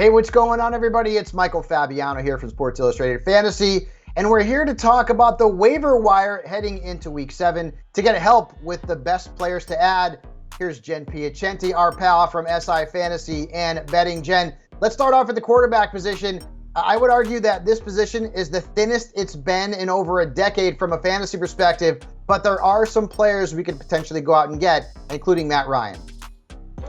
Hey, what's going on, everybody? It's Michael Fabiano here from Sports Illustrated Fantasy, and we're here to talk about the waiver wire heading into Week 7. To get help with the best players to add, here's Jen Piacenti, our pal from SI Fantasy and Betting. Jen, let's start off at the quarterback position. I would argue that this position is the thinnest it's been in over a decade from a fantasy perspective, but there are some players we could potentially go out and get, including Matt Ryan.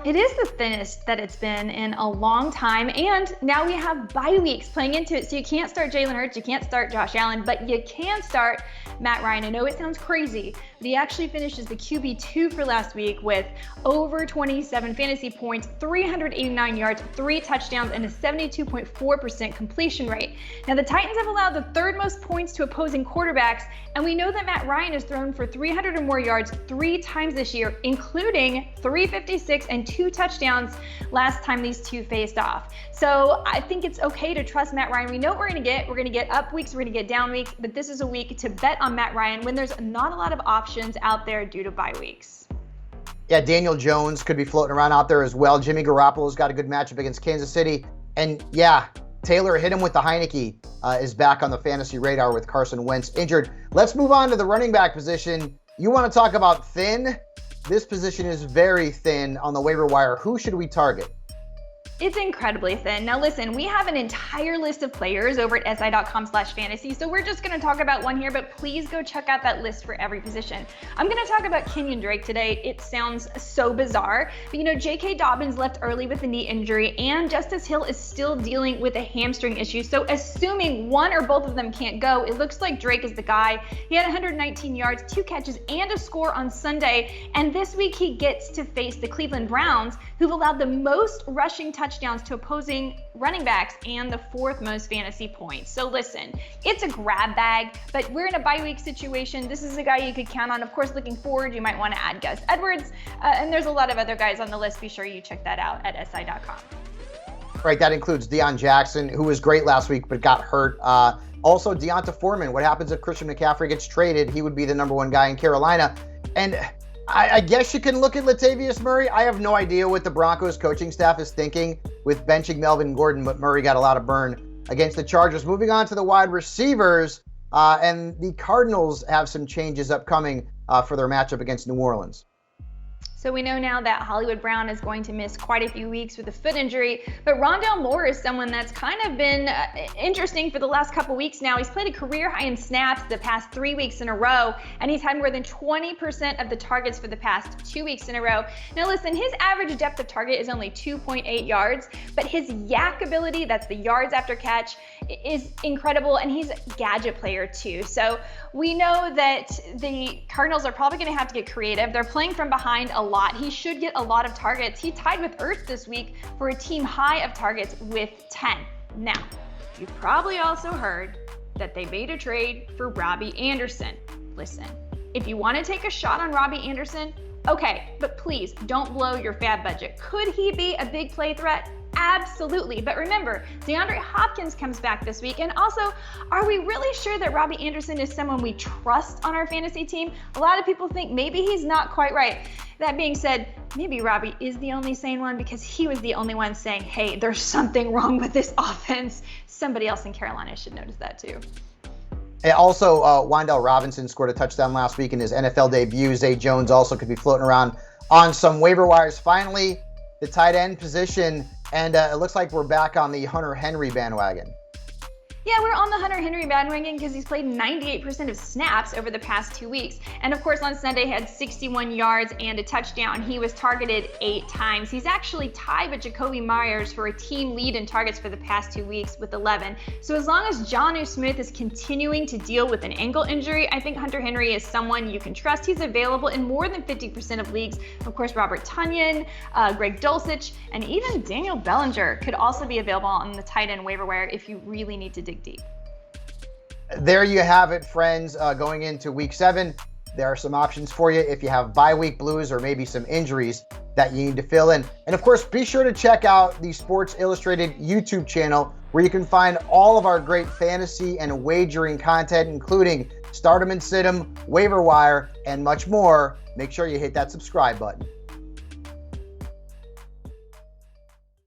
It is the thinnest that it's been in a long time, and now we have bye weeks playing into it, so you can't start Jalen Hurts, you can't start Josh Allen, but you can start Matt Ryan. I know it sounds crazy, but he actually finishes the QB2 for last week with over 27 fantasy points, 389 yards, 3 touchdowns, and a 72.4% completion rate. Now, the Titans have allowed the third most points to opposing quarterbacks, and we know that Matt Ryan has thrown for 300 or more yards 3 times this year, including 356 and 2 touchdowns last time these two faced off. So I think it's okay to trust Matt Ryan. We know what we're going to get. We're going to get up weeks, we're going to get down weeks, but this is a week to bet on Matt Ryan when there's not a lot of options out there due to bye weeks. Yeah, Daniel Jones could be floating around out there as well. Jimmy Garoppolo's got a good matchup against Kansas City. And yeah, Taylor hit him with the Heineke, is back on the fantasy radar with Carson Wentz injured. Let's move on to the running back position. You want to talk about thin? This position is very thin on the waiver wire. Who should we target? It's incredibly thin. Now listen, we have an entire list of players over at si.com/fantasy, so we're just going to talk about one here, but please go check out that list for every position. I'm going to talk about Kenyan Drake today. It sounds so bizarre, but you know, J.K. Dobbins left early with a knee injury, and Justice Hill is still dealing with a hamstring issue, so assuming one or both of them can't go, it looks like Drake is the guy. He had 119 yards, 2 catches, and a score on Sunday, and this week he gets to face the Cleveland Browns, who've allowed the most rushing touchdowns to opposing running backs and the 4th most fantasy points. So listen, it's a grab bag, but we're in a bye week situation. This is a guy you could count on. Of course, looking forward, you might want to add Gus Edwards, and there's a lot of other guys on the list. Be sure you check that out at si.com. Right, that includes Deion Jackson, who was great last week but got hurt. Also, Deonta Foreman. What happens if Christian McCaffrey gets traded? He would be the number 1 guy in Carolina. And I guess you can look at Latavius Murray. I have no idea what the Broncos coaching staff is thinking with benching Melvin Gordon, but Murray got a lot of burn against the Chargers. Moving on to the wide receivers, and the Cardinals have some changes upcoming for their matchup against New Orleans. So we know now that Hollywood Brown is going to miss quite a few weeks with a foot injury, but Rondale Moore is someone that's kind of been interesting for the last couple weeks now. He's played a career high in snaps the past 3 weeks in a row, and he's had more than 20% of the targets for the past 2 weeks in a row. Now listen, his average depth of target is only 2.8 yards, but his yak ability, that's the yards after catch, is incredible, and he's a gadget player too. So we know that the Cardinals are probably going to have to get creative. They're playing from behind a lot. He should get a lot of targets. He tied with Ertz this week for a team high of targets with 10. Now, you've probably also heard that they made a trade for Robbie Anderson. Listen, if you want to take a shot on Robbie Anderson, okay, but please don't blow your fab budget. Could he be a big play threat? Absolutely. But remember, DeAndre Hopkins comes back this week. And also, are we really sure that Robbie Anderson is someone we trust on our fantasy team? A lot of people think maybe he's not quite right. That being said, maybe Robbie is the only sane one because he was the only one saying, hey, there's something wrong with this offense. Somebody else in Carolina should notice that too. And also, Wan'Dale Robinson scored a touchdown last week in his NFL debut. Zay Jones also could be floating around on some waiver wires. Finally, the tight end position, and it looks like we're back on the Hunter Henry bandwagon. Yeah, we're on the Hunter Henry bandwagon because he's played 98% of snaps over the past 2 weeks. And of course, on Sunday, he had 61 yards and a touchdown. He was targeted 8 times. He's actually tied with Jacoby Myers for a team lead in targets for the past 2 weeks with 11. So as long as Jonnu Smith is continuing to deal with an ankle injury, I think Hunter Henry is someone you can trust. He's available in more than 50% of leagues. Of course, Robert Tonyan, Greg Dulcich, and even Daniel Bellinger could also be available on the tight end waiver wire if you really need to dig deep. There you have it, friends. Going into Week 7, there are some options for you if you have bye week blues or maybe some injuries that you need to fill in. And of course, be sure to check out the Sports Illustrated YouTube channel where you can find all of our great fantasy and wagering content, including Stardom and Sid'em, Waiver Wire, and much more. Make sure you hit that subscribe button.